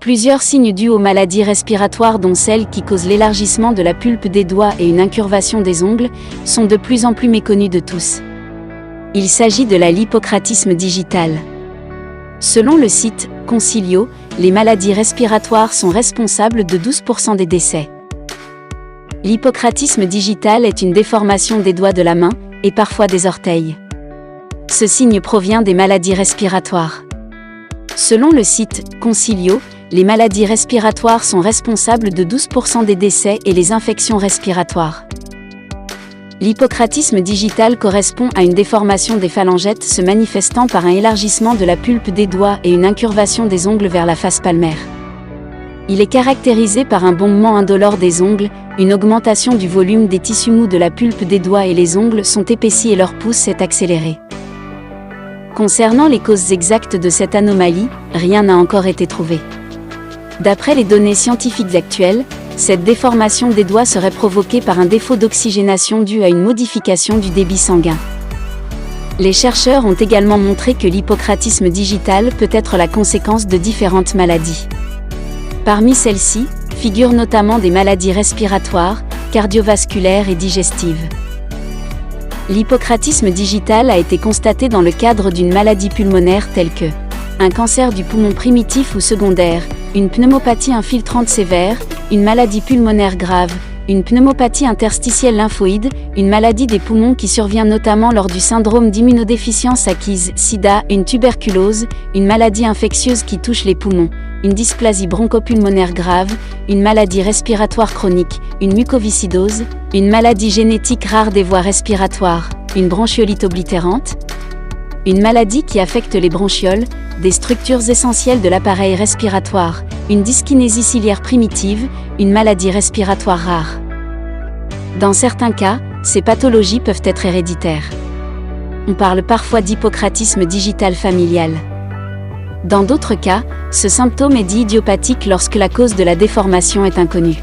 Plusieurs signes dus aux maladies respiratoires, dont celles qui causent l'élargissement de la pulpe des doigts et une incurvation des ongles, sont de plus en plus méconnus de tous. Il s'agit de la l'hypocratisme digital. Selon le site Concilio, les maladies respiratoires sont responsables de 12% des décès. L'hypocratisme digital est une déformation des doigts de la main, et parfois des orteils. Ce signe provient des maladies respiratoires. Selon le site Concilio, les maladies respiratoires sont responsables de 12% des décès et les infections respiratoires. L'hypocratisme digital correspond à une déformation des phalangettes se manifestant par un élargissement de la pulpe des doigts et une incurvation des ongles vers la face palmaire. Il est caractérisé par un bombement indolore des ongles, une augmentation du volume des tissus mous de la pulpe des doigts et les ongles sont épaissis et leur pouce est accéléré. Concernant les causes exactes de cette anomalie, rien n'a encore été trouvé. D'après les données scientifiques actuelles, cette déformation des doigts serait provoquée par un défaut d'oxygénation dû à une modification du débit sanguin. Les chercheurs ont également montré que l'hypocratisme digital peut être la conséquence de différentes maladies. Parmi celles-ci, figurent notamment des maladies respiratoires, cardiovasculaires et digestives. L'hypocratisme digital a été constaté dans le cadre d'une maladie pulmonaire telle que un cancer du poumon primitif ou secondaire, une pneumopathie infiltrante sévère, une maladie pulmonaire grave, une pneumopathie interstitielle lymphoïde, une maladie des poumons qui survient notamment lors du syndrome d'immunodéficience acquise, SIDA, une tuberculose, une maladie infectieuse qui touche les poumons, une dysplasie bronchopulmonaire grave, une maladie respiratoire chronique, une mucoviscidose, une maladie génétique rare des voies respiratoires, une bronchiolite oblitérante, une maladie qui affecte les bronchioles, des structures essentielles de l'appareil respiratoire, une dyskinésie ciliaire primitive, une maladie respiratoire rare. Dans certains cas, ces pathologies peuvent être héréditaires. On parle parfois d'hypocratisme digital familial. Dans d'autres cas, ce symptôme est dit idiopathique lorsque la cause de la déformation est inconnue.